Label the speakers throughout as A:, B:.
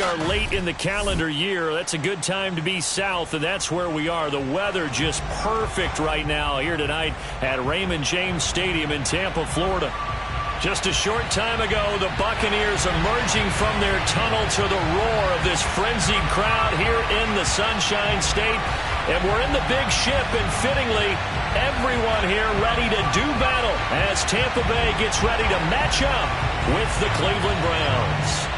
A: we are late in the calendar year, that's a good time to be south, and that's where we are. The weather just perfect right now here tonight at Raymond James Stadium in Tampa, Florida. Just a short time ago, the Buccaneers emerging from their tunnel to the roar of this frenzied crowd here in the Sunshine State. And we're in the big ship, and fittingly, everyone here ready to do battle as Tampa Bay gets ready to match up with the Cleveland Browns.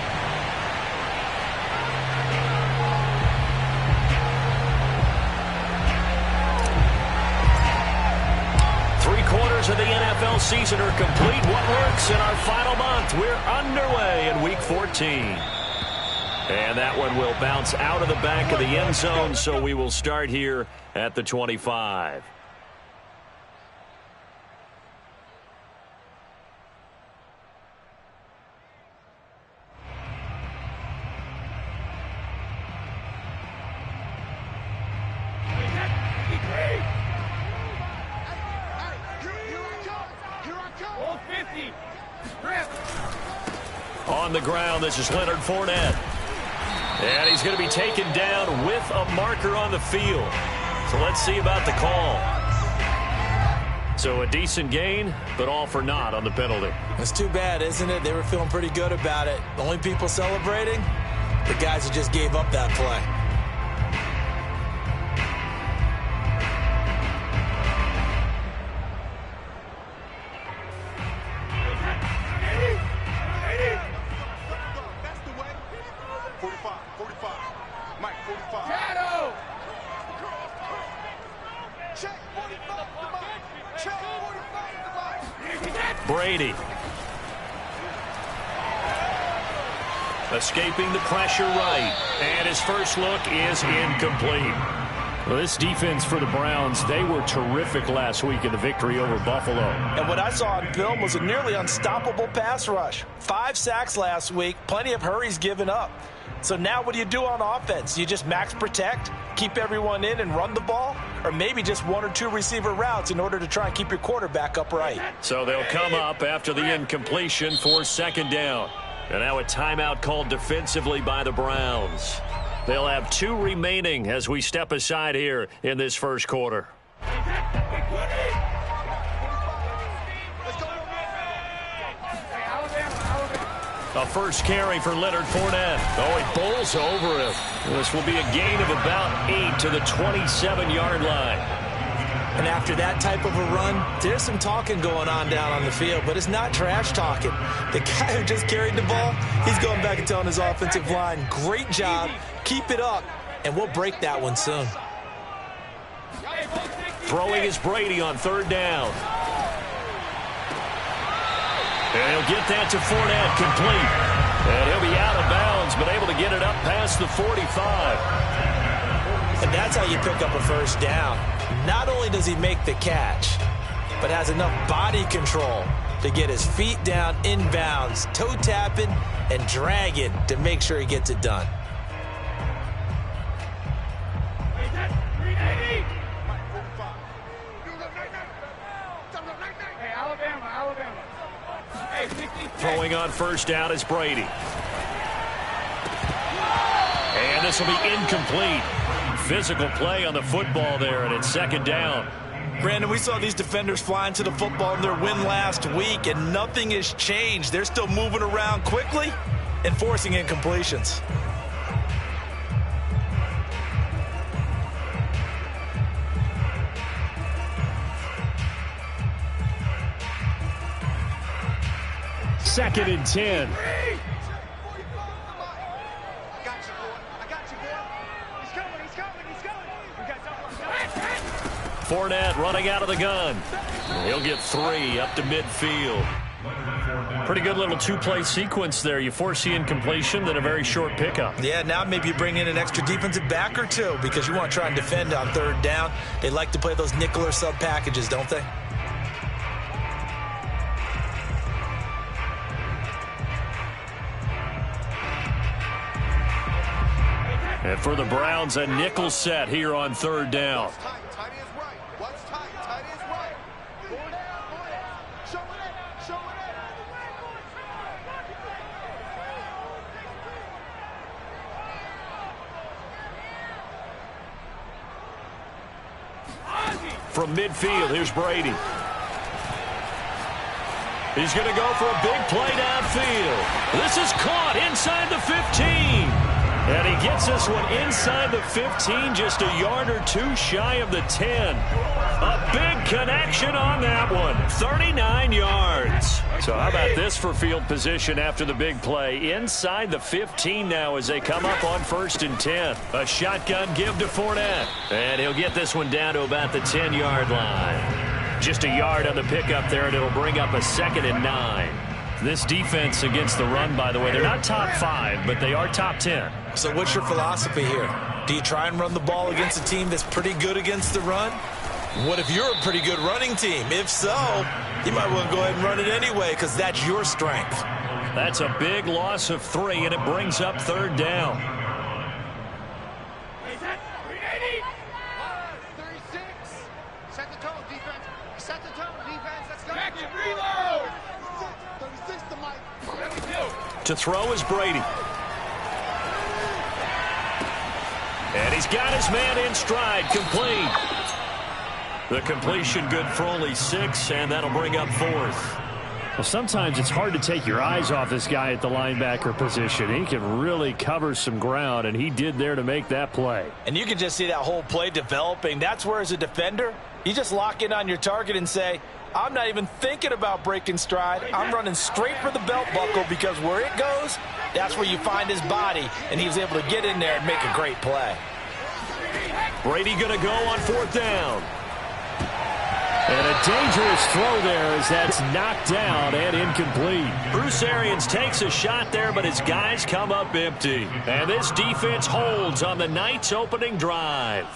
A: Of the NFL season are complete. What works in our final month? We're underway in Week 14. And that one will bounce out of the back of the end zone, so we will start here at the 25. On the ground, this is Leonard Fournette. And he's going to be taken down with a marker on the field. So let's see about the call. So a decent gain, but all for naught on the penalty.
B: That's too bad, isn't it? They were feeling pretty good about it. The only people celebrating, the guys who just gave up that play.
A: Brady. Escaping the pressure right. And his first look is incomplete. Well, this defense for the Browns, they were terrific last week in the victory over Buffalo.
B: And what I saw on film was a nearly unstoppable pass rush. 5 sacks last week, plenty of hurries given up. So now what do you do on offense? You just max protect, keep everyone in and run the ball? Or maybe just 1 or 2 receiver routes in order to try and keep your quarterback upright.
A: So they'll come up after the incompletion for second down. And now a timeout called defensively by the Browns. They'll have 2 remaining as we step aside here in this first quarter. A first carry for Leonard Fournette. Oh, he bowls over him. This will be a gain of about 8 to the 27-yard line.
B: And after that type of a run, there's some talking going on down on the field, but it's not trash talking. The guy who just carried the ball, he's going back and telling his offensive line, great job, keep it up, and we'll break that one soon.
A: Throwing is Brady on third down. And he'll get that to Fournette, complete. And he'll be out of bounds, but able to get it up past the 45.
B: And that's how you pick up a first down. Not only does he make the catch, but has enough body control to get his feet down inbounds, toe tapping and dragging to make sure he gets it done.
A: Throwing on first down is Brady. And this will be incomplete. Physical play on the football there, and it's second down.
B: Brandon, we saw these defenders flying to the football in their win last week, and nothing has changed. They're still moving around quickly and forcing incompletions.
A: Second and 10. Fournette running out of the gun. He'll get 3 up to midfield. Pretty good little 2-play sequence there. You force the incompletion, then a very short pickup.
B: Yeah, now maybe you bring in an extra defensive back or 2 because you want to try and defend on third down. They like to play those nickel or sub packages, don't they?
A: And for the Browns, a nickel set here on third down. from midfield. Here's Brady. He's going to go for a big play downfield. This is caught inside the 15. And he gets this one inside the 15, just a yard or two shy of the 10. A big connection on that one, 39 yards. So how about this for field position after the big play? Inside the 15 now as they come up on 1st and 10. A shotgun give to Fournette. And he'll get this one down to about the 10-yard line. Just a yard on the pickup there, and it'll bring up a 2nd and 9. This defense against the run, by the way, they're not top 5, but they are top 10.
B: So what's your philosophy here? Do you try and run the ball against a team that's pretty good against the run? What if you're a pretty good running team? If so, you might want to go ahead and run it anyway because that's your strength.
A: That's a big loss of 3, and it brings up 3rd down.
C: 36. Set the tone, defense. Set the tone, defense. Let's go. Back and reload. 36 to Mike.
A: To throw is Brady. And he's got his man in stride, complete. The completion good for only 6, and that'll bring up 4th.
D: Well, sometimes it's hard to take your eyes off this guy at the linebacker position. He can really cover some ground, and he did there to make that play.
B: And you can just see that whole play developing. That's where, as a defender, you just lock in on your target and say, I'm not even thinking about breaking stride. I'm running straight for the belt buckle because where it goes, that's where you find his body. And he was able to get in there and make a great play.
A: Brady going to go on 4th down.
D: And a dangerous throw there as that's knocked down and incomplete.
A: Bruce Arians takes a shot there, but his guys come up empty. And this defense holds on the night's opening drive.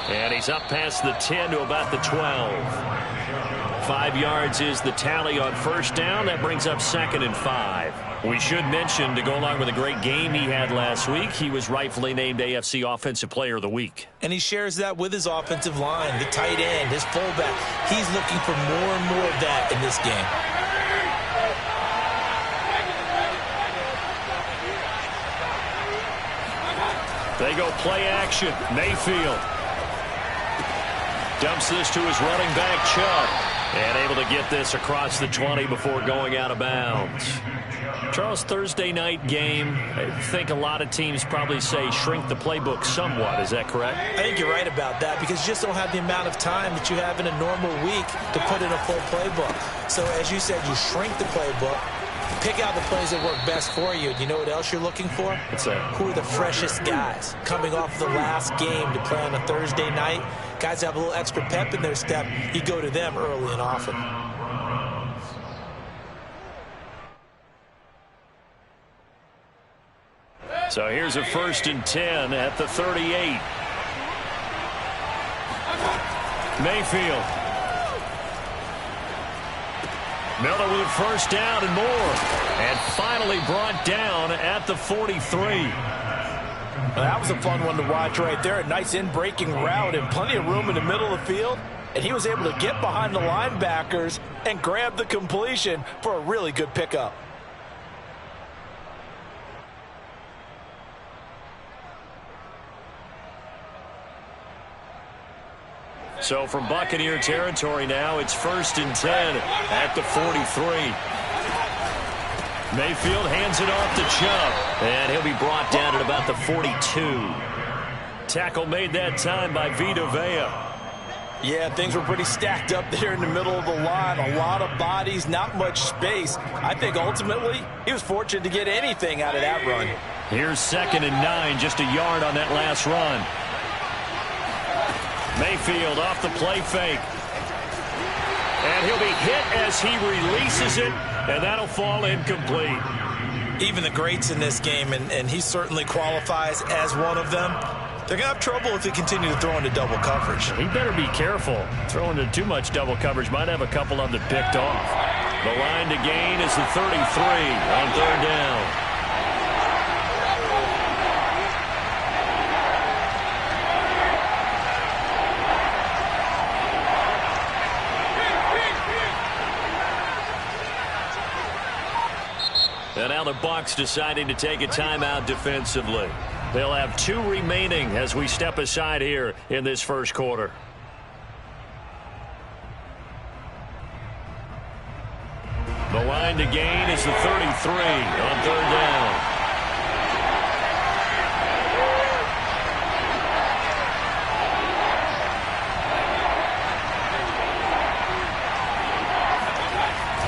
A: And he's up past the 10 to about the 12. 5 yards is the tally on 1st down. That brings up 2nd and 5. We should mention, to go along with a great game he had last week, he was rightfully named AFC Offensive Player of the Week.
B: And he shares that with his offensive line, the tight end, his fullback. He's looking for more and more of that in this game.
A: They go play action. Mayfield dumps this to his running back, Chubb, and able to get this across the 20 before going out of bounds. Charles, Thursday night game, I think a lot of teams probably say shrink the playbook somewhat. Is that correct?
B: I think you're right about that because you just don't have the amount of time that you have in a normal week to put in a full playbook. So as you said, you shrink the playbook, pick out the plays that work best for you. You know what else you're looking for?
A: What's that?
B: Who are the freshest guys coming off the last game to play on a Thursday night? Guys have a little extra pep in their step. You go to them early and often.
A: So here's a 1st and 10 at the 38. Mayfield. Miller with a 1st down and more. And finally brought down at the 43.
B: Well, that was a fun one to watch right there. A nice in-breaking route and plenty of room in the middle of the field. And he was able to get behind the linebackers and grab the completion for a really good pickup.
A: So from Buccaneer territory now, it's 1st and 10 at the 43. Mayfield hands it off to Chubb, and he'll be brought down at about the 42. Tackle made that time by Vita Vea.
B: Yeah, things were pretty stacked up there in the middle of the line. A lot of bodies, not much space. I think ultimately he was fortunate to get anything out of that run.
A: Here's 2nd and 9, just a yard on that last run. Mayfield off the play fake. And he'll be hit as he releases it, and that'll fall incomplete.
B: Even the greats in this game, and he certainly qualifies as one of them, They're going to have trouble if they continue to throw into double coverage.
D: He better be careful. Throwing into too much double coverage might have a couple of them picked off.
A: The line to gain is the 33 on third down. And now the Bucs deciding to take a timeout defensively. They'll have 2 remaining as we step aside here in this first quarter. The line to gain is the 33 on third down.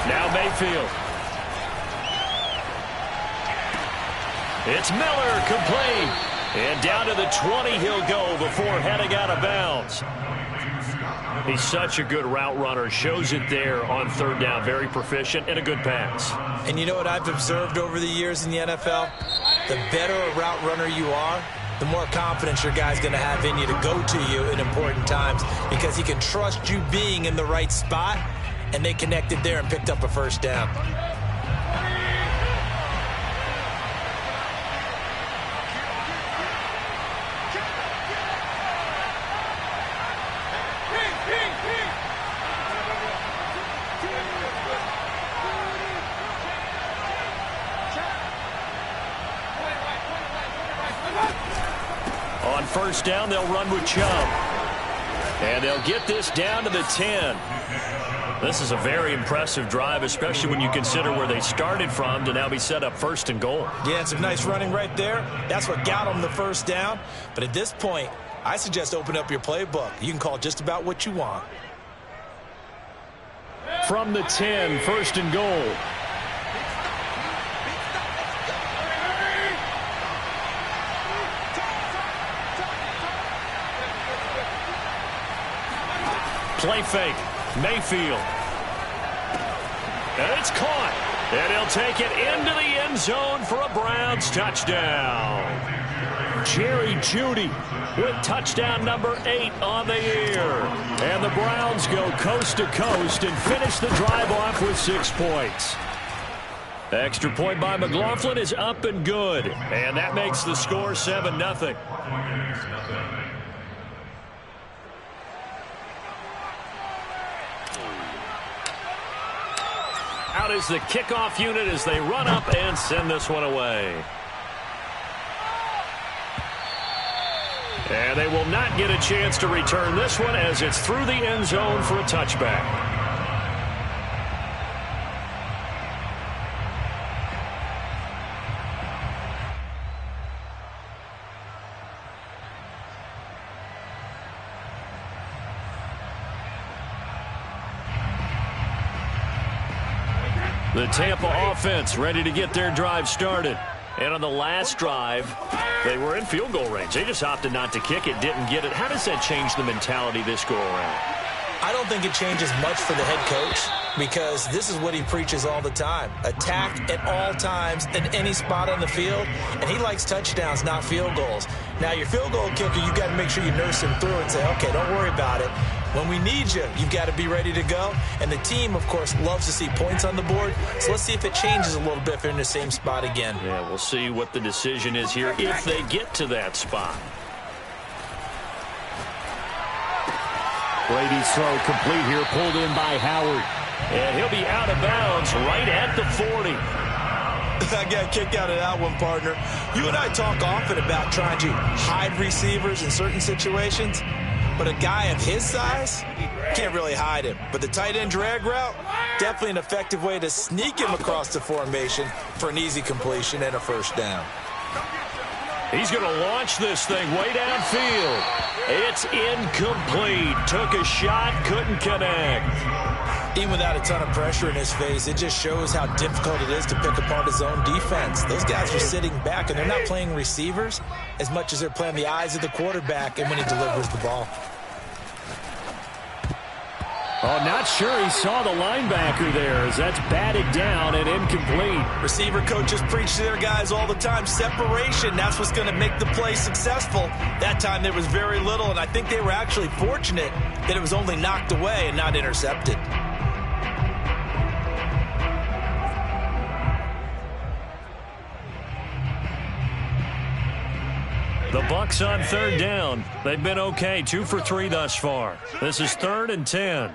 A: Now Mayfield. It's Miller, complete. And down to the 20 he'll go before heading out of bounds. He's such a good route runner. Shows it there on third down. Very proficient and a good pass.
B: And you know what I've observed over the years in the NFL? The better a route runner you are, the more confidence your guy's going to have in you to go to you in important times because he can trust you being in the right spot, and they connected there and picked up a first down.
A: On first down, they'll run with Chubb. And they'll get this down to the 10. This is a very impressive drive, especially when you consider where they started from to now be set up first and goal.
B: Yeah, it's a nice running right there. That's what got them the first down. But at this point, I suggest open up your playbook. You can call just about what you want.
D: From the 10, first and goal.
A: Play fake. Mayfield. And it's caught. And he'll take it into the end zone for a Browns touchdown. Jerry Jeudy with touchdown number 8 on the year. And the Browns go coast to coast and finish the drive off with 6 points. Extra point by McLaughlin is up and good. And that makes the score 7-0. Out is the kickoff unit as they run up and send this one away. And they will not get a chance to return this one as it's through the end zone for a touchback. The Tampa offense ready to get their drive started. And on the last drive, they were in field goal range. They just opted not to kick it, didn't get it. How does that change the mentality this go around?
B: I don't think it changes much for the head coach because this is what he preaches all the time. Attack at all times in any spot on the field, and he likes touchdowns, not field goals. Now, your field goal kicker, you've got to make sure you nurse him through and say, okay, don't worry about it. When we need you, you've got to be ready to go. And the team, of course, loves to see points on the board. So let's see if it changes a little bit if they're in the same spot again.
A: Yeah, we'll see what the decision is here if they get to that spot.
D: Brady's throw complete here, pulled in by Howard.
A: And he'll be out of bounds right at the 40.
B: I got a kick out of that one, partner. You and I talk often about trying to hide receivers in certain situations. But a guy of his size can't really hide him. But the tight end drag route, definitely an effective way to sneak him across the formation for an easy completion and a first down.
A: He's going to launch this thing way downfield. It's incomplete. Took a shot, couldn't connect.
B: Even without a ton of pressure in his face, it just shows how difficult it is to pick apart his own defense. Those guys are sitting back, and they're not playing receivers as much as they're playing the eyes of the quarterback and when he delivers the ball.
D: Oh, not sure he saw the linebacker there as that's batted down and incomplete.
B: Receiver coaches preach to their guys all the time. Separation, that's what's going to make the play successful. That time there was very little, and I think they were actually fortunate that it was only knocked away and not intercepted.
A: The Bucs on third down. They've been okay, 2 for 3 thus far. This is 3rd and 10.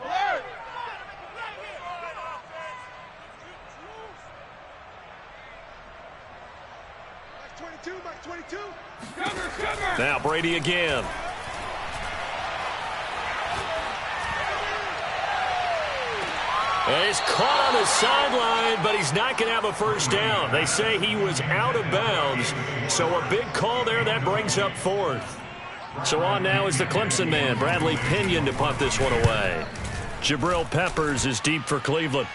A: Now Brady again. And he's caught on the sideline, but he's not going to have a first down. They say he was out of bounds, so a big call there. That brings up 4th. So on now is the Clemson man, Bradley Pinion, to punt this one away. Jabril Peppers is deep for Cleveland.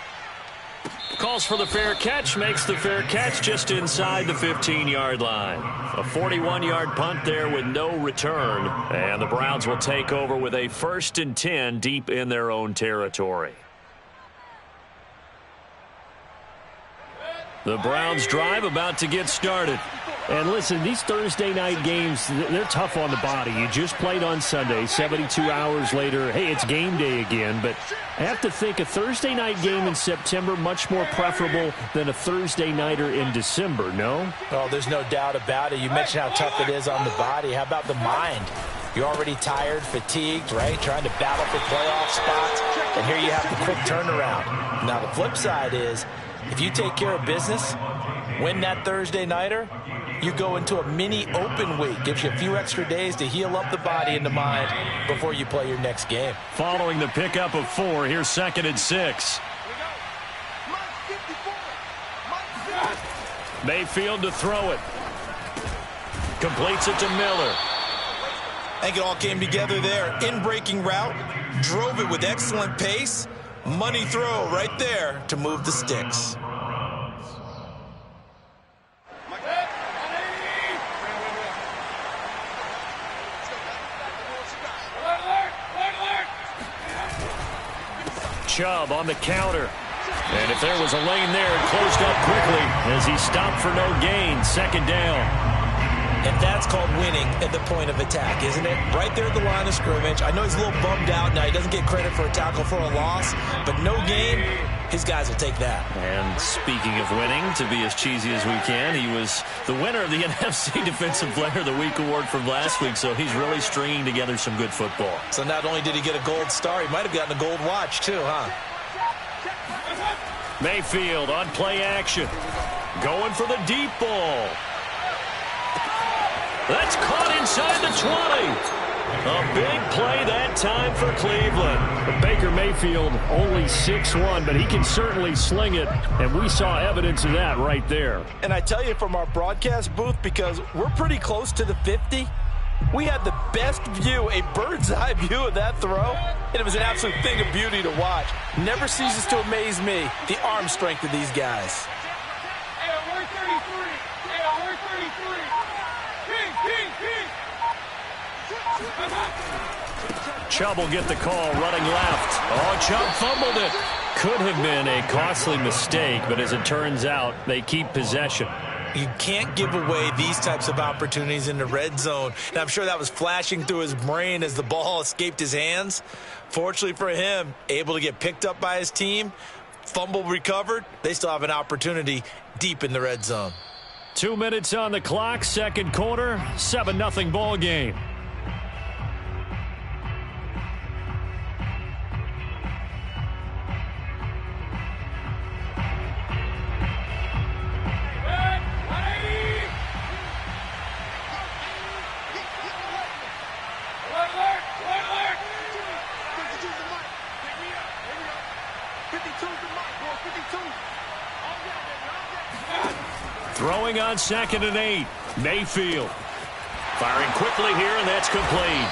A: Calls for the fair catch, makes the fair catch just inside the 15-yard line. A 41-yard punt there with no return, and the Browns will take over with a 1st and 10 deep in their own territory. The Browns drive about to get started.
D: And listen, these Thursday night games, they're tough on the body. You just played on Sunday, 72 hours later. Hey, it's game day again. But I have to think a Thursday night game in September much more preferable than a Thursday nighter in December, no?
B: Oh, there's no doubt about it. You mentioned how tough it is on the body. How about the mind? You're already tired, fatigued, right? Trying to battle for playoff spots. And here you have the quick turnaround. Now, the flip side is, if you take care of business, win that Thursday nighter, you go into a mini open week. Gives you a few extra days to heal up the body and the mind before you play your next game.
A: Following the pickup of 4, here's 2nd and 6. Mayfield to throw it. Completes it to Miller.
B: I think it all came together there. In-breaking route, drove it with excellent pace. Money throw right there to move the sticks.
A: Chubb on the counter. And if there was a lane there, it closed up quickly as he stopped for no gain. 2nd down.
B: And that's called winning at the point of attack, isn't it? Right there at the line of scrimmage. I know he's a little bummed out now. He doesn't get credit for a tackle for a loss, but no gain, his guys will take that.
A: And speaking of winning, to be as cheesy as we can, he was the winner of the NFC Defensive Player of the Week award from last week, so he's really stringing together some good football.
B: So not only did he get a gold star, he might have gotten a gold watch too, huh?
A: Mayfield on play action. Going for the deep ball. That's caught inside the 20. A big play that time for Cleveland.
D: But Baker Mayfield only 6'1", but he can certainly sling it, and we saw evidence of that right there.
B: And I tell you from our broadcast booth, because we're pretty close to the 50, we had the best view, a bird's eye view of that throw, and it was an absolute thing of beauty to watch. Never ceases to amaze me, the arm strength of these guys.
A: Chubb will get the call running left. Oh, Chubb fumbled it. Could have been a costly mistake, but as it turns out, they keep possession.
B: You can't give away these types of opportunities in the red zone. And I'm sure that was flashing through his brain as the ball escaped his hands. Fortunately for him, able to get picked up by his team, fumble recovered. They still have an opportunity deep in the red zone.
A: 2 minutes on the clock, 2nd quarter, 7-0 ball game. Throwing on 2nd and 8. Mayfield. Firing quickly here, and that's complete.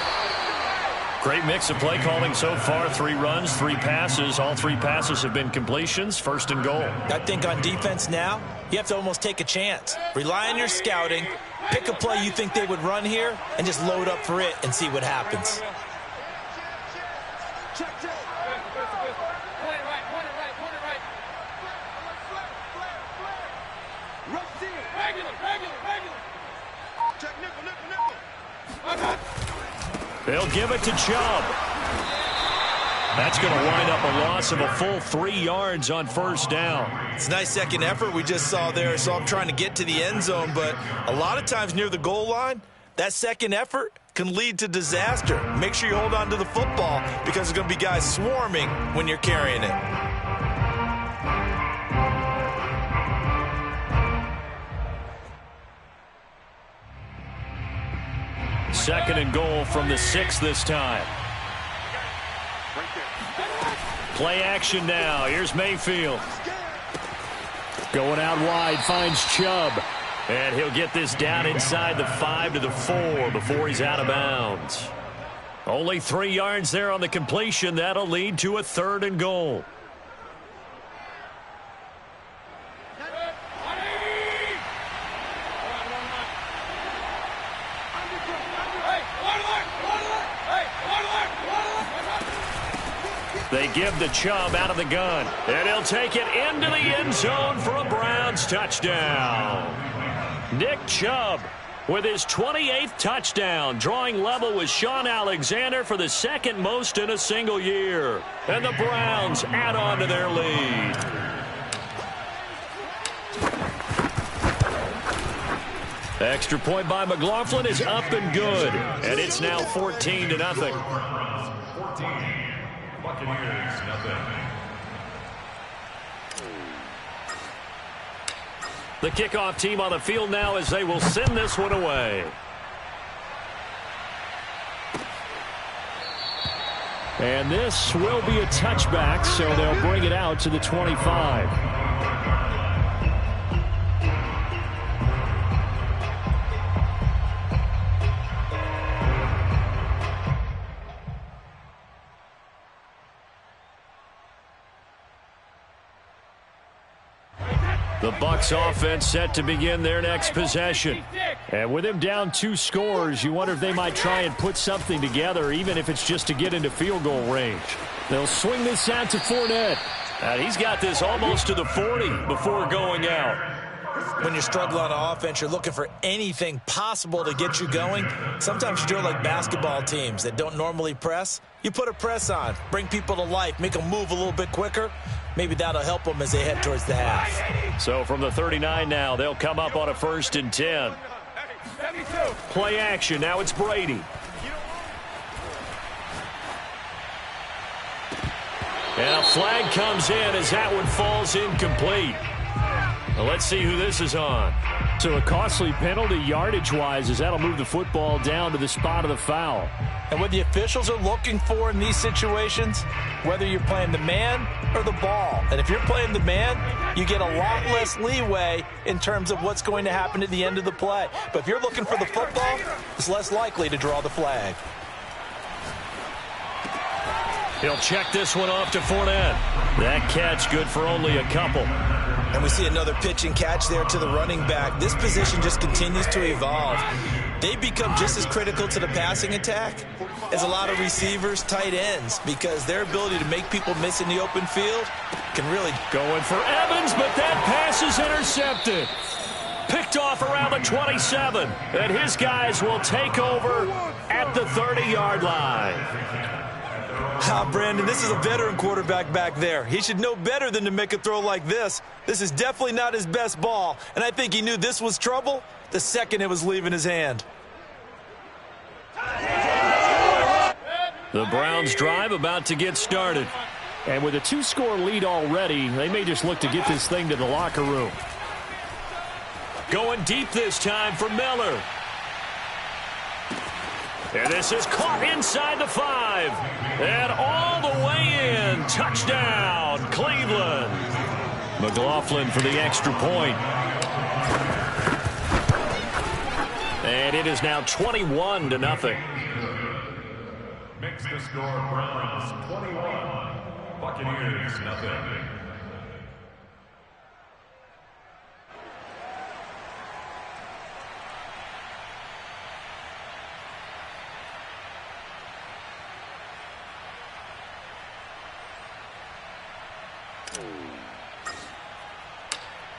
A: Great mix of play calling so far. 3 runs, 3 passes. All 3 passes have been completions. 1st and goal.
B: I think on defense now, you have to almost take a chance. Rely on your scouting. Pick a play you think they would run here, and just load up for it and see what happens.
A: They'll give it to Chubb. That's going to wind up a loss of a full 3 yards on first down.
B: It's a nice second effort we just saw there, so I'm trying to get to the end zone, but a lot of times near the goal line, that second effort can lead to disaster. Make sure you hold on to the football because there's going to be guys swarming when you're carrying it.
A: Second and goal from the 6 this time. Play action now. Here's Mayfield. Going out wide, finds Chubb. And he'll get this down inside the 5 to the 4 before he's out of bounds. Only 3 yards there on the completion. That'll lead to a 3rd and goal. They give the Chubb out of the gun. And he'll take it into the end zone for a Browns touchdown. Nick Chubb with his 28th touchdown, drawing level with Shaun Alexander for the 2nd most in a single year. And the Browns add on to their lead. Extra point by McLaughlin is up and good. And it's now 14-0. Buccaneers, nothing. The kickoff team on the field now as they will send this one away.
D: And this will be a touchback, so they'll bring it out to the 25.
A: The Bucs offense set to begin their next possession.
D: And with him down 2 scores, you wonder if they might try and put something together, even if it's just to get into field goal range. They'll swing this out to Fournette.
A: And he's got this almost to the 40 before going out.
B: When you're struggling on offense, you're looking for anything possible to get you going. Sometimes you do it like basketball teams that don't normally press. You put a press on, bring people to life, make them move a little bit quicker. Maybe that'll help them as they head towards the half.
A: So from the 39 now, they'll come up on a 1st and 10. Play action. Now it's Brady. And a flag comes in as that one falls incomplete. Well, let's see who this is on.
D: So a costly penalty yardage-wise as that'll move the football down to the spot of the foul.
B: And what the officials are looking for in these situations, whether you're playing the man or the ball. And if you're playing the man, you get a lot less leeway in terms of what's going to happen at the end of the play. But if you're looking for the football, it's less likely to draw the flag.
A: He'll check this one off to Fournette. That catch good for only a couple.
B: And we see another pitch and catch there to the running back. This position just continues to evolve. They become just as critical to the passing attack as a lot of receivers, tight ends, because their ability to make people miss in the open field can really...
A: Going for Evans, but that pass is intercepted. Picked off around the 27, and his guys will take over at the 30-yard line.
B: Brandon, this is a veteran quarterback back there. He should know better than to make a throw like this. This is definitely not his best ball, and I think he knew this was trouble the second it was leaving his hand.
A: The Browns drive about to get started.
D: And with a 2-score lead already, they may just look to get this thing to the locker room.
A: Going deep this time for Miller. And this is caught inside the 5. And all the way in. Touchdown, Cleveland. McLaughlin for the extra point. And it is now 21-0.
E: Makes the score Browns 21, Buccaneers nothing.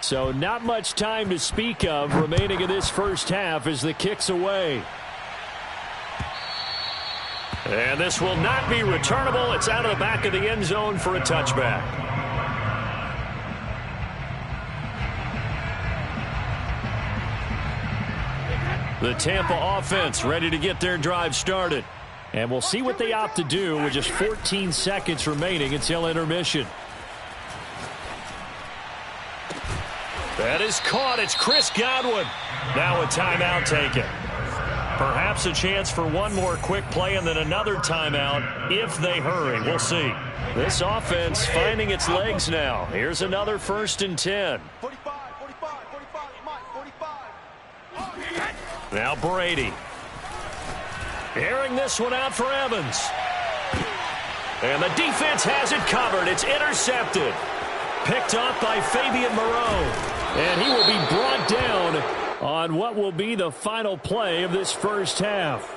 D: So not much time to speak of remaining in this first half as the kick's away.
A: And this will not be returnable. It's out of the back of the end zone for a touchback. The Tampa offense ready to get their drive started. And we'll see what they opt to do with just 14 seconds remaining until intermission. That is caught. It's Chris Godwin. Now a timeout taken. Perhaps a chance for one more quick play and then another timeout if they hurry. We'll see. This offense finding its legs now. Here's another 1st and 10.
C: 45, 45, 45, Mike, 45.
A: Now Brady. Airing this one out for Evans. And the defense has it covered. It's intercepted. Picked off by Fabian Moreau. And he will be brought down on what will be the final play of this first half.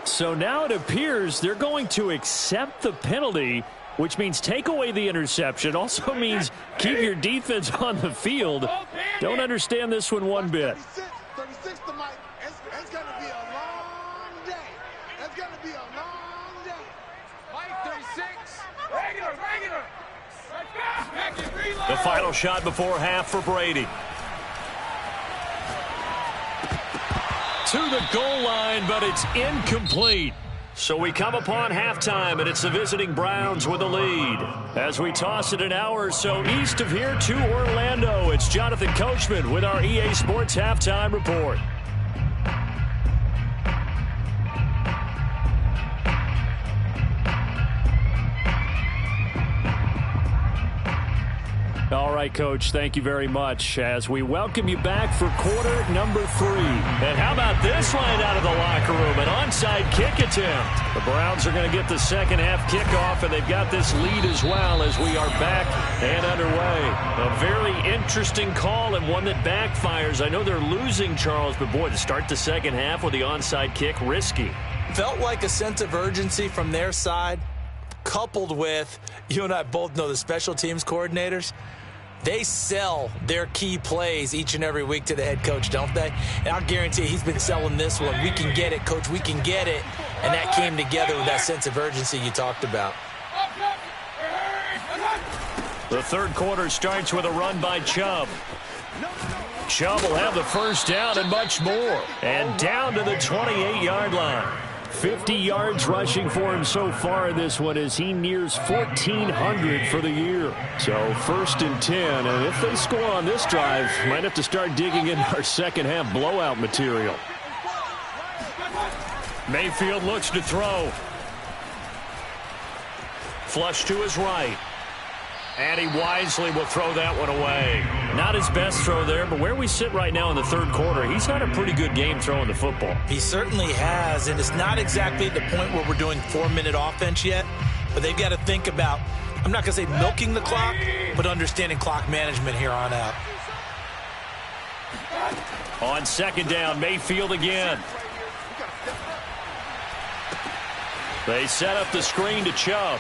A: So now it appears they're going to accept the penalty, which means take away the interception. Also means keep your defense on the field. Don't understand this one bit.
C: 36 to Mike. It's going to be a long day. It's going to be a long day. Mike, 36. Regular.
A: The final shot before half for Brady. To the goal line, but it's incomplete. So we come upon halftime, and it's the visiting Browns with the lead. As we toss it an hour or so east of here to Orlando, it's Jonathan Coachman with our EA Sports Halftime Report. All right, Coach, thank you very much as we welcome you back for quarter number 3. And how about this line out of the locker room? An onside kick attempt. The Browns are going to get the second half kickoff, and they've got this lead as well as we are back and underway. A very interesting call and one that backfires. I know they're losing, Charles, but boy, to start the second half with the onside kick, risky.
B: Felt like a sense of urgency from their side, coupled with, you and I both know the special teams coordinators. They sell their key plays each and every week to the head coach, don't they? And I'll guarantee he's been selling this one. We can get it, Coach. We can get it. And that came together with that sense of urgency you talked about.
A: The third quarter starts with a run by Chubb. Chubb will have the first down and much more. And down to the 28-yard line. 50 yards rushing for him so far in this one as he nears 1,400 for the year. So 1st and 10, and if they score on this drive, might have to start digging into our second half blowout material. Mayfield looks to throw. Flush to his right. And he wisely will throw that one away. Not his best throw there, but where we sit right now in the third quarter, he's had a pretty good game throwing the football.
B: He certainly has, and it's not exactly the point where we're doing 4-minute offense yet, but they've got to think about, I'm not going to say milking the clock, but understanding clock management here on out.
A: On second down, Mayfield again. They set up the screen to Chubb.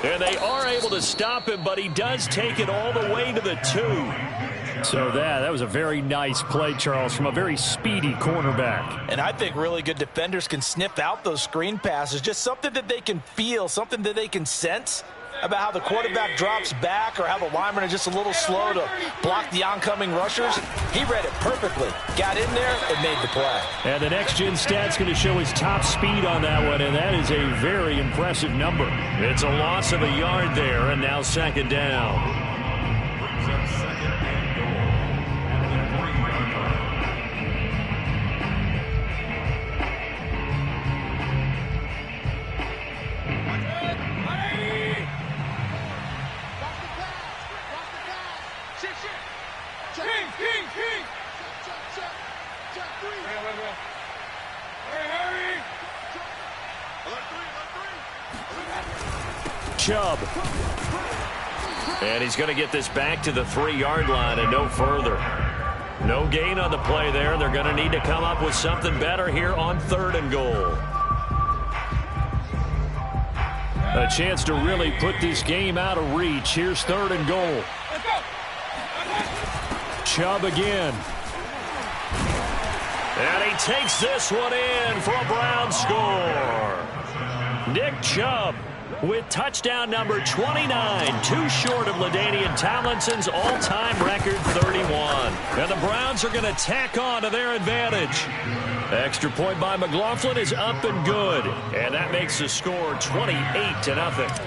A: And they are able to stop him, but he does take it all the way to the 2. So that was a very nice play, Charles, from a very speedy cornerback.
B: And I think really good defenders can sniff out those screen passes. Just something that they can feel, something that they can sense about how the quarterback drops back or how the linemen are just a little slow to block the oncoming rushers. He read it perfectly. Got in there and made the play.
A: And the next-gen stat's going to show his top speed on that one, and that is a very impressive number. It's a loss of a yard there, and now second down. Chubb. And he's going to get this back to the 3-yard line and no further. No gain on the play there. They're going to need to come up with something better here on 3rd and goal. A chance to really put this game out of reach. Here's 3rd and goal. Chubb again. And he takes this one in for a Brown score. Nick Chubb with touchdown number 29, too short of LaDainian Tomlinson's all-time record 31. And the Browns are going to tack on to their advantage. Extra point by McLaughlin is up and good. And that makes the score 28-0.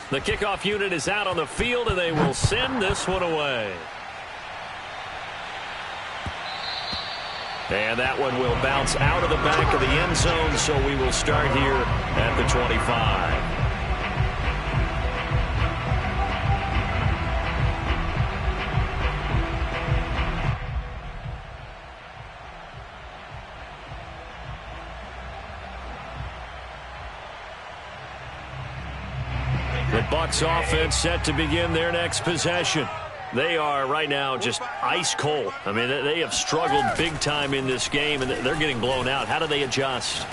A: The kickoff unit is out on the field, and they will send this one away. And that one will bounce out of the back of the end zone, so we will start here at the 25. The Bucs offense set to begin their next possession. They are right now just ice cold. I mean, they have struggled big time in this game, and they're getting blown out. How do they adjust?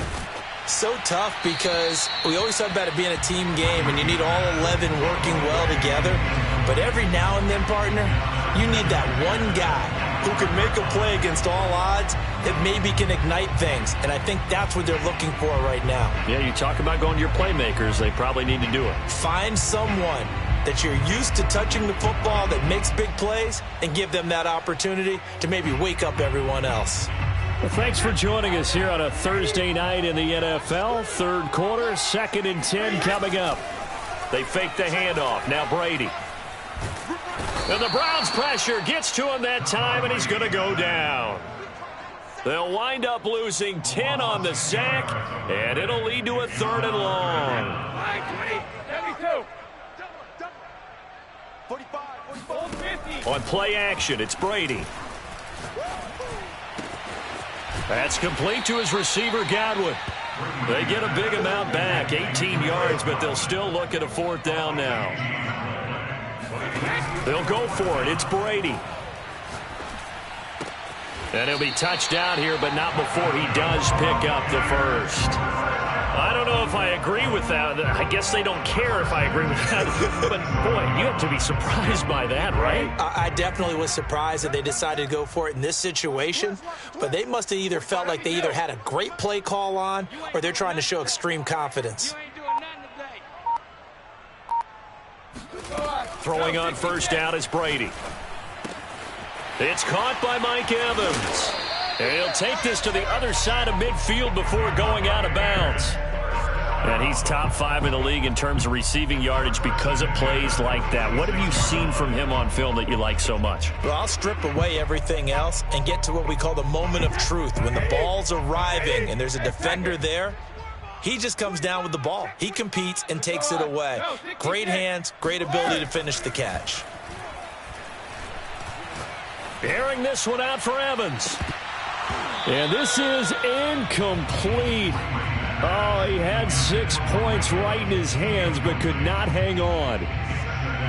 B: So tough because we always talk about it being a team game, and you need all 11 working well together. But every now and then, partner, you need that one guy who can make a play against all odds that maybe can ignite things. And I think that's what they're looking for right now.
A: Yeah, you talk about going to your playmakers. They probably need to do it.
B: Find someone that you're used to touching the football that makes big plays and give them that opportunity to maybe wake up everyone else.
D: Well, thanks for joining us here on a Thursday night in the NFL. Third quarter, 2nd and 10 coming up.
A: They fake the handoff. Now Brady. And the Browns pressure gets to him that time, and he's going to go down. They'll wind up losing 10 on the sack, and it'll lead to a 3rd and long.
C: 72. 45, 50.
A: On play action, it's Brady. That's complete to his receiver, Godwin. They get a big amount back, 18 yards, but they'll still look at a 4th down now. They'll go for it. It's Brady. And he'll be touched down here, but not before he does pick up the first. I don't know if I agree with that. I guess they don't care if I agree with that. But, boy, you have to be surprised by that, right?
B: I definitely was surprised that they decided to go for it in this situation. But they must have either felt like they either had a great play call on or they're trying to show extreme confidence.
A: Throwing on 1st down is Brady. It's caught by Mike Evans. And he'll take this to the other side of midfield before going out of bounds. And he's top 5 in the league in terms of receiving yardage because of plays like that. What have you seen from him on film that you like so much?
B: Well, I'll strip away everything else and get to what we call the moment of truth. When the ball's arriving and there's a defender there, he just comes down with the ball. He competes and takes it away. Great hands, great ability to finish the catch.
A: Airing this one out for Evans.
D: And this is incomplete. Oh, he had 6 points right in his hands, but could not hang on.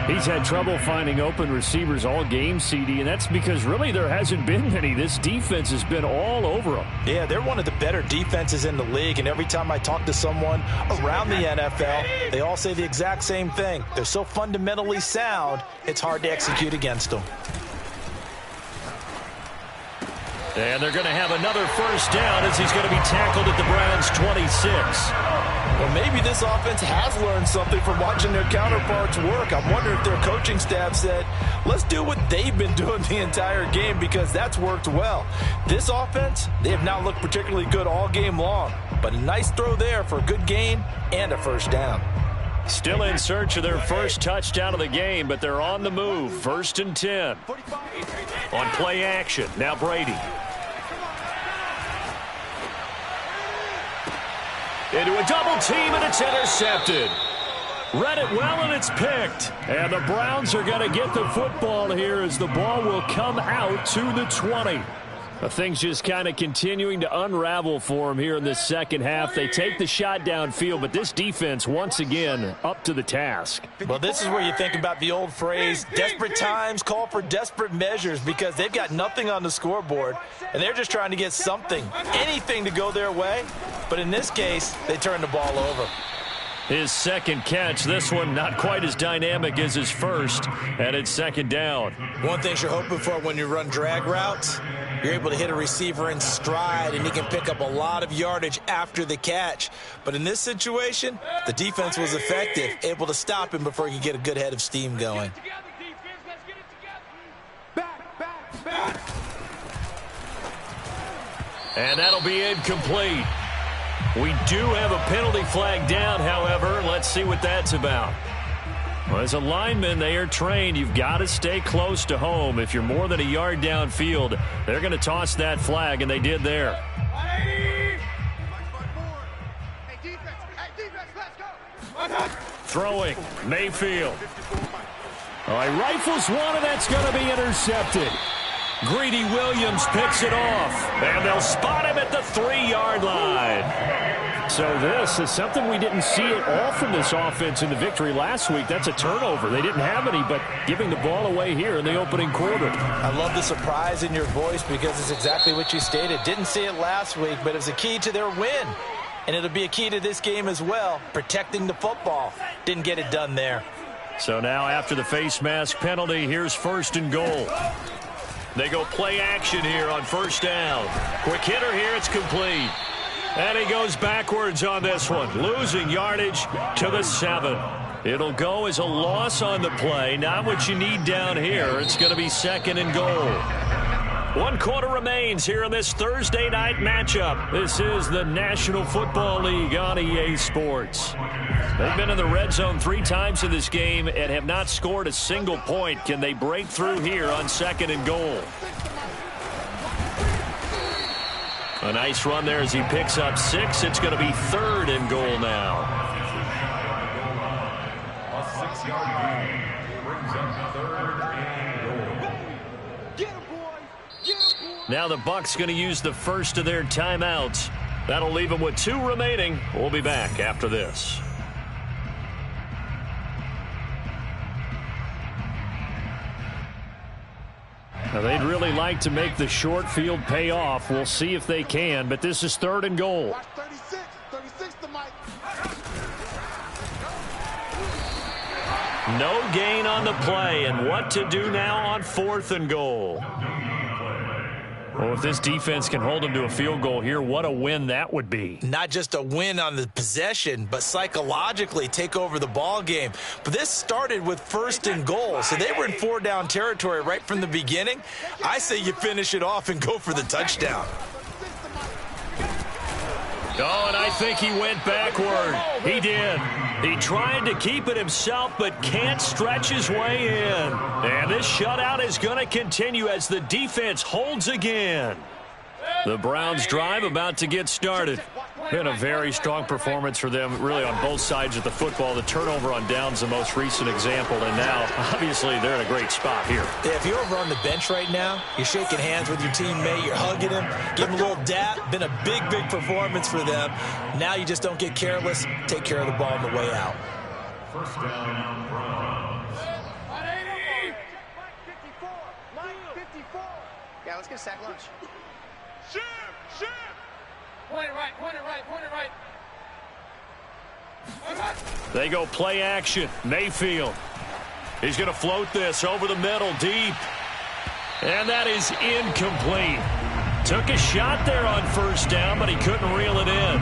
D: He's had trouble finding open receivers all game, CD, and that's because really there hasn't been many. This defense has been all over them.
B: Yeah, they're one of the better defenses in the league, and every time I talk to someone around the NFL, they all say the exact same thing. They're so fundamentally sound, it's hard to execute against them.
A: And they're going to have another 1st down as he's going to be tackled at the Browns' 26.
B: Well, maybe this offense has learned something from watching their counterparts work. I'm wondering if their coaching staff said, let's do what they've been doing the entire game because that's worked well. This offense, they have not looked particularly good all game long. But a nice throw there for a good gain and a 1st down.
A: Still in search of their first touchdown of the game, but they're on the move. 1st and 10. On play action, now Brady. Into a double team, and it's intercepted. Read it well, and it's picked.
D: And the Browns are going to get the football here as the ball will come out to the 20. Things just kind of continuing to unravel for them here in the second half. They take the shot downfield, but this defense, once again, up to the task.
B: Well, this is where you think about the old phrase, desperate times call for desperate measures, because they've got nothing on the scoreboard, and they're just trying to get something, anything to go their way. But in this case, they turn the ball over.
A: His second catch, this one not quite as dynamic as his first, and it's 2nd down.
B: One thing you're hoping for when you run drag routes, you're able to hit a receiver in stride, and he can pick up a lot of yardage after the catch. But in this situation, the defense was effective, able to stop him before he could get a good head of steam going.
A: And that'll be incomplete. We do have a penalty flag down, however. Let's see what that's about. Well, as a lineman, they are trained. You've got to stay close to home. If you're more than a yard downfield, they're going to toss that flag, and they did there. Throwing, Mayfield. All right, rifles one, and that's going to be intercepted. Greedy Williams picks it off, and they'll spot him at the 3-yard line. So this is something we didn't see at all from this offense in the victory last week. That's a turnover. They didn't have any, but giving the ball away here in the opening quarter.
B: I love the surprise in your voice because it's exactly what you stated. Didn't see it last week, but it was a key to their win. And it'll be a key to this game as well, protecting the football. Didn't get it done there.
A: So now after the face mask penalty, here's 1st and goal. They go play action here on 1st down. Quick hitter here, it's complete. And he goes backwards on this one, losing yardage to the 7. It'll go as a loss on the play. Not what you need down here. It's going to be 2nd and goal. 1 quarter remains here in this Thursday night matchup. This is the National Football League on EA Sports. They've been in the red zone 3 times in this game and have not scored a single point. Can they break through here on 2nd and goal? A nice run there as he picks up 6. It's going to be 3rd and goal now.
E: A 6-yard gain brings up 3rd and goal.
C: Get him, boy! Get him, boy!
A: Now the Bucs going to use the first of their timeouts. That'll leave them with 2 remaining. We'll be back after this. Now they'd really like to make the short field pay off. We'll see if they can, but this is 3rd and goal.
C: Watch 36. 36 to Mike.
A: No gain on the play, and what to do now on 4th and goal. Well, if this defense can hold them to a field goal here, what a win that would be.
B: Not just a win on the possession, but psychologically take over the ball game. But this started with 1st and goal, so they were in 4-down territory right from the beginning. I say you finish it off and go for the touchdown.
A: Oh, and I think he went backward. He did. He tried to keep it himself, but can't stretch his way in. And this shutout is going to continue as the defense holds again. The Browns drive about to get started. Been a very strong performance for them, really, on both sides of the football. The turnover on downs, the most recent example, and now, obviously, they're in a great spot here.
B: Yeah, if you're over on the bench right now, you're shaking hands with your teammate, you're hugging him, giving him a little dap. Been a big, big performance for them. Now you just don't get careless. Take care of the ball on the way out.
E: 1st down, Browns.
C: 54. Mike, 54. Yeah, let's get a sack lunch. Ship! Point it right, point it right, point it right.
A: They go play action. Mayfield. He's going to float this over the middle, deep. And that is incomplete. Took a shot there on 1st down, but he couldn't reel it in.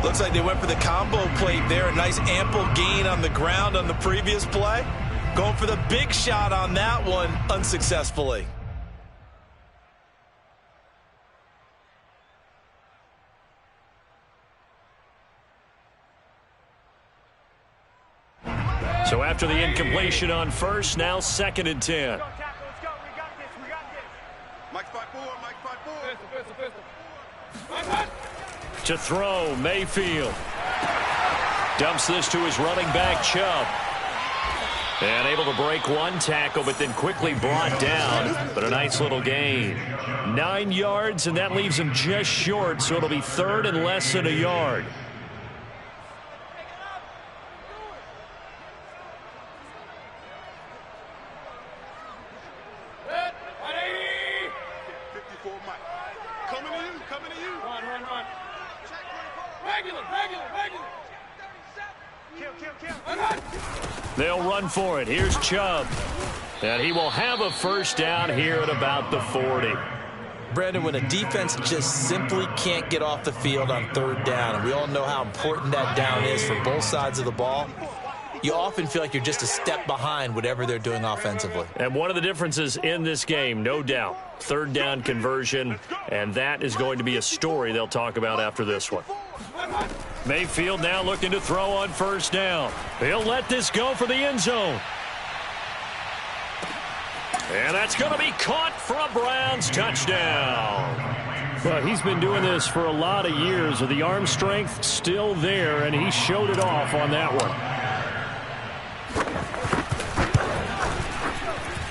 B: Looks like they went for the combo plate there. A nice ample gain on the ground on the previous play. Going for the big shot on that one unsuccessfully.
A: So after the incompletion on 1st, now 2nd and 10.
C: Let's go. We got this.
F: Mike 5-4, Mike 5-4.
A: To throw, Mayfield. Dumps this to his running back, Chubb. And able to break 1 tackle, but then quickly brought down. But a nice little gain. 9 yards, and that leaves him just short, so it'll be 3rd and less than a yard. They'll run for it. Here's Chubb. And he will have a 1st down here at about the 40.
B: Brandon, when a defense just simply can't get off the field on third down, and we all know how important that down is for both sides of the ball, you often feel like you're just a step behind whatever they're doing offensively.
D: And one of the differences in this game, no doubt, third down conversion, and that is going to be a story they'll talk about after this one. Mayfield now looking to throw on first down. He'll let this go for the end zone. And that's going to be caught for a Browns touchdown. Well, he's been doing this for a lot of years with the arm strength still there, and he showed it off on that one.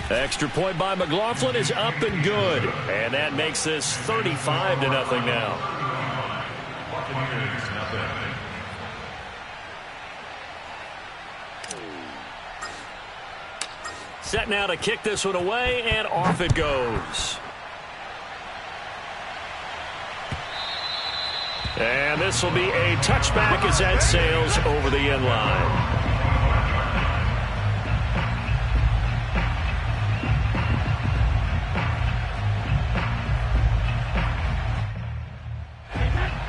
D: Extra point by McLaughlin is up and good. And that makes this 35-0 now. Set now to kick this one away, and off it goes. And this will be a touchback as that sails over the end line.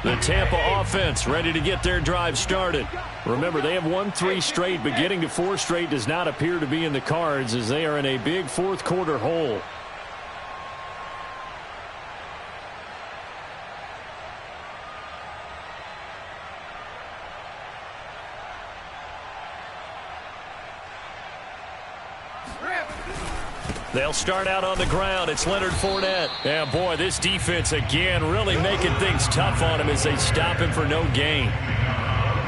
D: The Tampa offense ready to get their drive started. Remember, they have won 3 straight, but getting to 4 straight does not appear to be in the cards as they are in a big fourth quarter hole. They'll start out on the ground. It's Leonard Fournette. Yeah, boy, this defense again really making things tough on him as they stop him for no gain.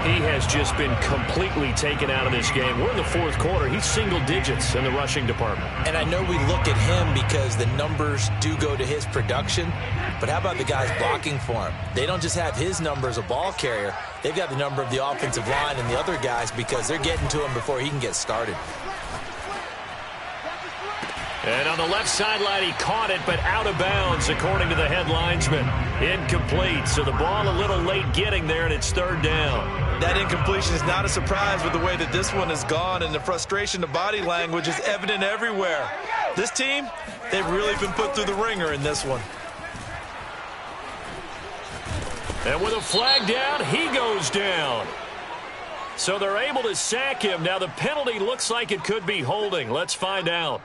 D: He has just been completely taken out of this game. We're in the fourth quarter. He's single digits in the rushing department.
B: And I know we look at him because the numbers do go to his production, but how about the guys blocking for him? They don't just have his number as a ball carrier. They've got the number of the offensive line and the other guys because they're getting to him before he can get started.
D: And on the left sideline, he caught it, but out of bounds, according to the head linesman. Incomplete, so the ball a little late getting there, and it's third down.
B: That incompletion is not a surprise with the way that this one has gone, and the frustration, the body language is evident everywhere. This team, they've really been put through the ringer in this one.
D: And with a flag down, he goes down. So they're able to sack him. Now the penalty looks like it could be holding. Let's find out.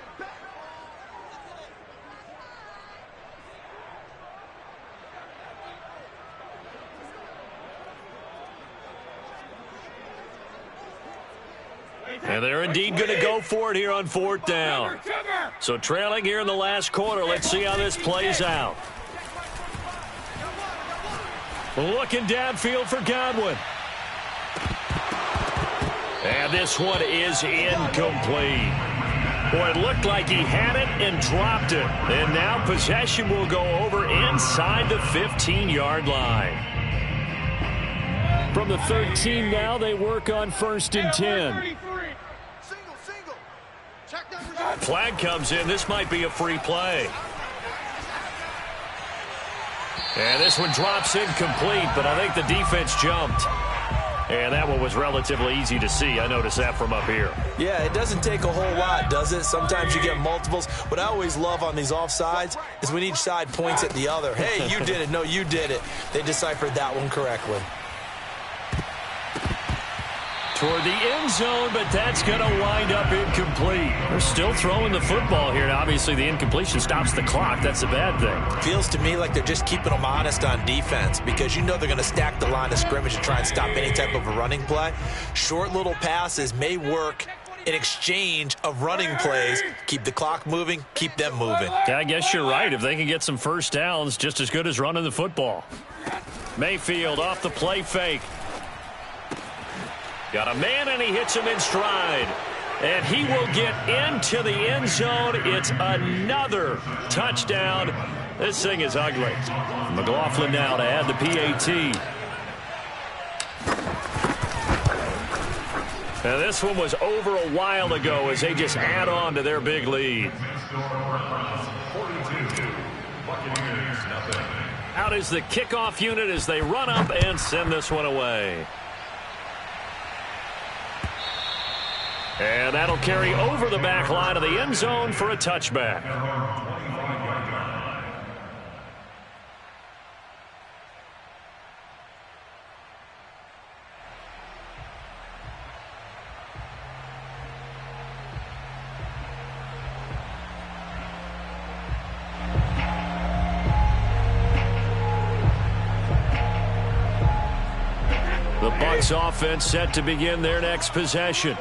D: And they're indeed going to go for it here on fourth down. So trailing here in the last quarter. Let's see how this plays out. Looking downfield for Godwin. And this one is incomplete. Boy, it looked like he had it and dropped it. And now possession will go over inside the 15-yard line. From the 13 now, they work on 1st and 10. Flag comes in. This might be a free play. And this one drops incomplete, but I think the defense jumped. And that one was relatively easy to see. I noticed that from up here.
B: Yeah, it doesn't take a whole lot, does it? Sometimes you get multiples. What I always love on these offsides is when each side points at the other. Hey, you did it. No, you did it. They deciphered that one correctly.
D: Toward the end zone, but that's going to wind up incomplete. They're still throwing the football here. Now, obviously, the incompletion stops the clock. That's a bad thing.
B: Feels to me like they're just keeping them honest on defense because you know they're going to stack the line of scrimmage and try and stop any type of a running play. Short little passes may work in exchange of running plays. Keep the clock moving, keep them moving.
D: Yeah, I guess you're right. If they can get some first downs, just as good as running the football. Mayfield off the play fake. Got a man, and he hits him in stride. And he will get into the end zone. It's another touchdown. This thing is ugly. McLaughlin now to add the PAT. And this one was over a while ago as they just add on to their big lead. Out is the kickoff unit as they run up and send this one away. And that'll carry over the back line of the end zone for a touchback.
A: Bucs offense set to begin their next possession.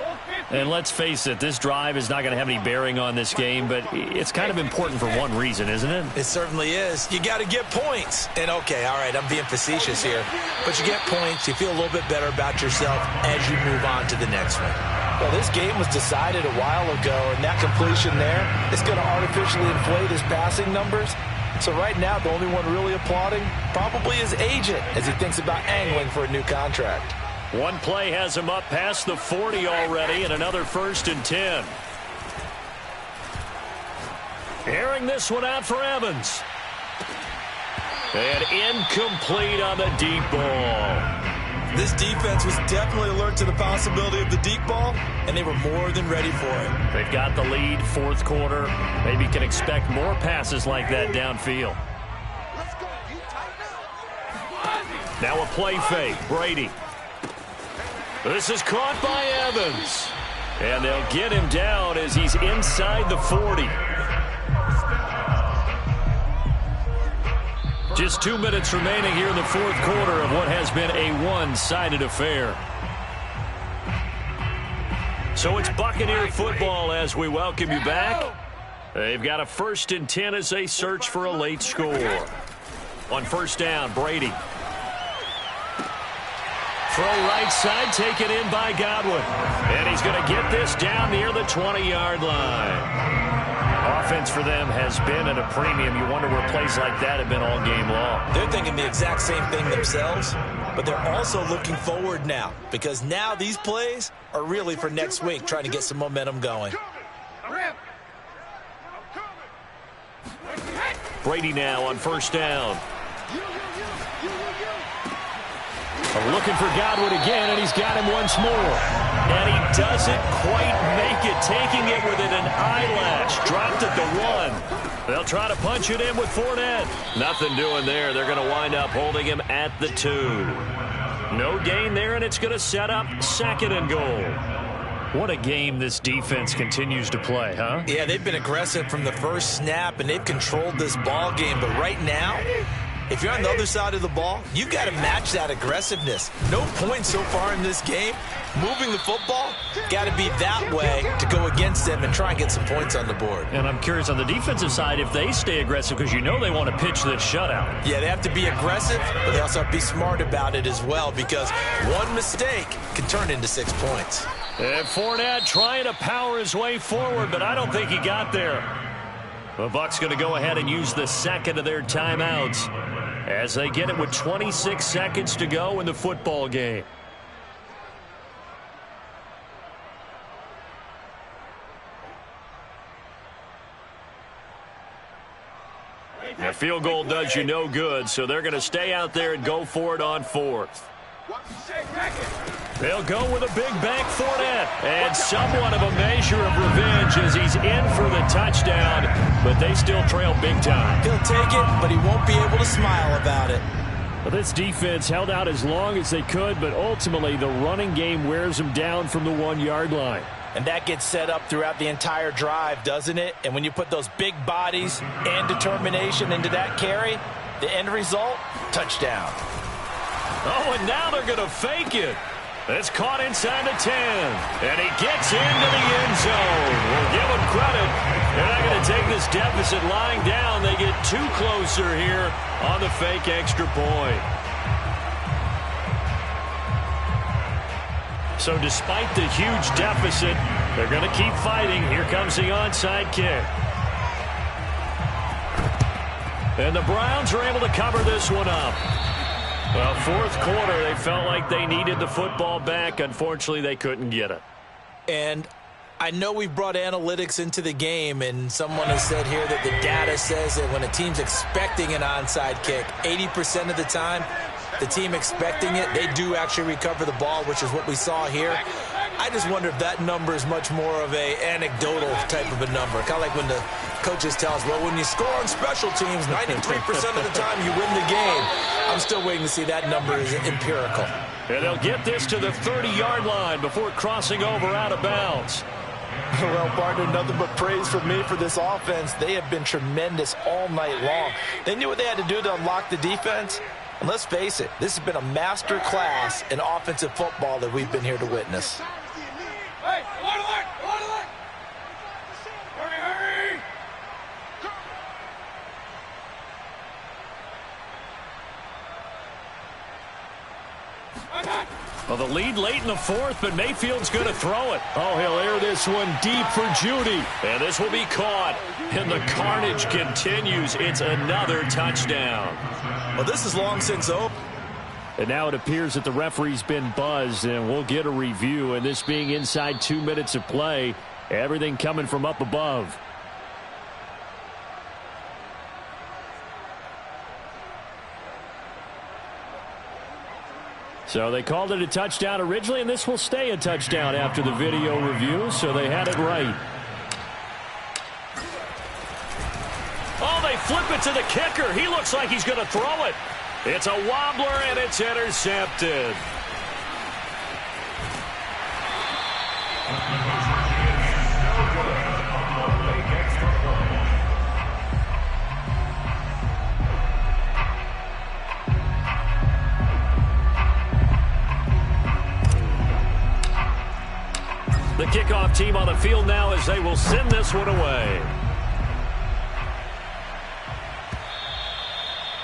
A: And let's face it, this drive is not going to have any bearing on this game, but it's kind of important for one reason, isn't it?
B: It certainly is. You got to get points. And, okay, all right, I'm being facetious here. But you get points, you feel a little bit better about yourself as you move on to the next one. Well, this game was decided a while ago, and that completion there is going to artificially inflate his passing numbers. So right now, the only one really applauding probably his agent as he thinks about angling for a new contract.
A: One play has him up past the 40 already, and another 1st and 10. Airing this one out for Evans. And incomplete on the deep ball.
B: This defense was definitely alert to the possibility of the deep ball, and they were more than ready for it.
A: They've got the lead, 4th quarter. Maybe can expect more passes like that downfield. Now a play fake. Brady. This is caught by Evans. And they'll get him down as he's inside the 40. Just 2 minutes remaining here in the 4th quarter of what has been a one-sided affair. So it's Buccaneer football as we welcome you back. They've got a 1st and 10 as they search for a late score. On 1st down, Brady. Throw right side, taken in by Godwin. And he's going to get this down near the 20-yard line. Offense for them has been at a premium. You wonder where plays like that have been all game long.
B: They're thinking the exact same thing themselves, but they're also looking forward now because now these plays are really for next week, trying to get some momentum going.
A: Brady now on 1st down. Looking for Godwin again, and he's got him once more. And he doesn't quite make it, taking it within an eyelash. Dropped at the 1. They'll try to punch it in with Fournette. Nothing doing there. They're going to wind up holding him at the 2. No gain there, and it's going to set up 2nd and goal. What a game this defense continues to play, huh?
B: Yeah, they've been aggressive from the first snap, and they've controlled this ball game. But right now, if you're on the other side of the ball, you've got to match that aggressiveness. No points so far in this game. Moving the football, got to be that way to go against them and try and get some points on the board.
A: And I'm curious on the defensive side if they stay aggressive because you know they want to pitch this shutout.
B: Yeah, they have to be aggressive, but they also have to be smart about it as well because one mistake can turn into 6 points.
A: And Fournette trying to power his way forward, but I don't think he got there. The Bucs going to go ahead and use the 2nd of their timeouts as they get it with 26 seconds to go in the football game. The field goal does you no good, so they're going to stay out there and go for it on 4th. They'll go with a big bank Fournette, and somewhat of a measure of revenge as he's in for the touchdown, but they still trail big time.
B: He'll take it, but he won't be able to smile about it.
D: Well, this defense held out as long as they could, but ultimately the running game wears them down from the 1-yard line.
B: And that gets set up throughout the entire drive, doesn't it? And when you put those big bodies and determination into that carry, the end result, touchdown.
A: Oh, and now they're going to fake it. It's caught inside the 10. And he gets into the end zone. We'll give him credit. They're not going to take this deficit lying down. They get too closer here on the fake extra point. So despite the huge deficit, they're going to keep fighting. Here comes the onside kick. And the Browns are able to cover this one up. Well, 4th quarter, they felt like they needed the football back. Unfortunately, they couldn't get it.
B: And I know we've brought analytics into the game, and someone has said here that the data says that when a team's expecting an onside kick, 80% of the time, the team expecting it, they do actually recover the ball, which is what we saw here. I just wonder if that number is much more of a anecdotal type of a number. Kind of like when the coaches tell us, well, when you score on special teams, 93% of the time you win the game. I'm still waiting to see that number is empirical.
A: And they'll get this to the 30-yard line before crossing over out of bounds.
B: Well, partner, nothing but praise from me for this offense. They have been tremendous all night long. They knew what they had to do to unlock the defense, And let's face it, this has been a master class in offensive football that we've been here to witness.
F: Hey, alert! Hurry!
A: Well, the lead late in the fourth, but Mayfield's going to throw it. Oh, he'll air this one deep for Judy. And this will be caught. And the carnage continues. It's another touchdown.
B: Well, this is long since over.
D: And now it appears that the referee's been buzzed, and we'll get a review. And this being inside 2 minutes of play, everything coming from up above. So they called it a touchdown originally, and this will stay a touchdown after the video review, so they had it right.
A: Oh, they flip it to the kicker. He looks like he's going to throw it. It's a wobbler, and it's intercepted. The kickoff team on the field now as they will send this one away.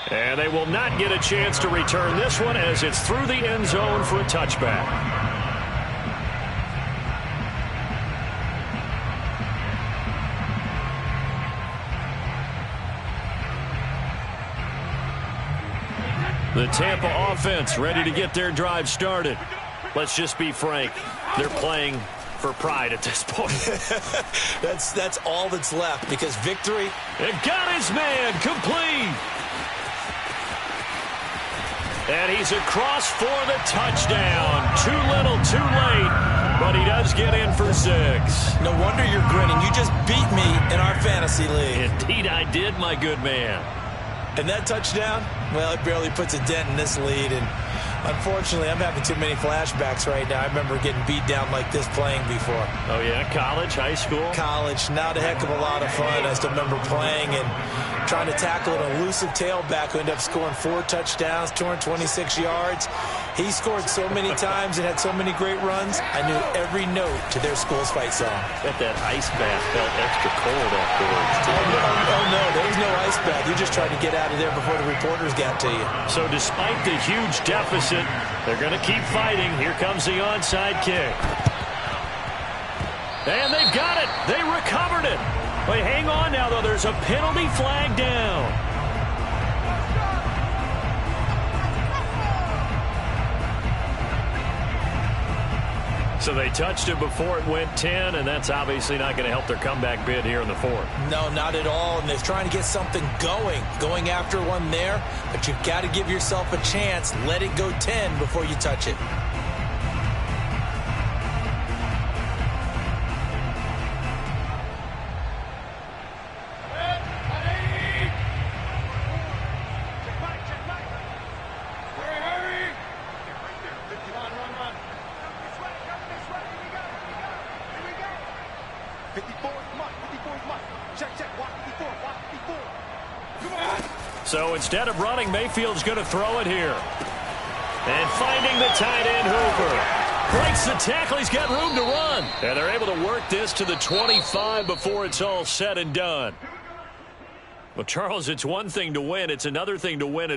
A: And they will not get a chance to return this one as it's through the end zone for a touchback. The Tampa offense ready to get their drive started. Let's just be frank. They're playing for pride at this point.
B: That's all that's left, because victory.
A: And got his man complete. And he's across for the touchdown. Too little, too late, but he does get in for 6.
B: No wonder you're grinning. You just beat me in our fantasy league.
A: Indeed I did, my good man.
B: And that touchdown, well, it barely puts a dent in this lead. And unfortunately, I'm having too many flashbacks right now. I remember getting beat down like this playing before.
A: Oh, yeah? College, high school?
B: College, not a heck of a lot of fun. I still remember playing and trying to tackle an elusive tailback who ended up scoring 4 touchdowns, 226 yards. He scored so many times and had so many great runs, I knew every note to their school's fight song.
A: Bet that ice bath felt extra cold afterwards.
B: Oh, no, there was no ice bath. You just tried to get out of there before the reporters got to you.
A: So despite the huge deficit, they're going to keep fighting. Here comes the onside kick. And they've got it. They recovered it. But hang on now, though. There's a penalty flag down. So they touched it before it went 10, and that's obviously not going to help their comeback bid here in the fourth.
B: No, not at all. And they're trying to get something going after one there. But you've got to give yourself a chance. Let it go 10 before you touch it.
A: So instead of running, Mayfield's going to throw it here. And finding the tight end, Hooper. Breaks the tackle. He's got room to run. And they're able to work this to the 25 before it's all said and done. Well, Charles, it's one thing to win. It's another thing to win it.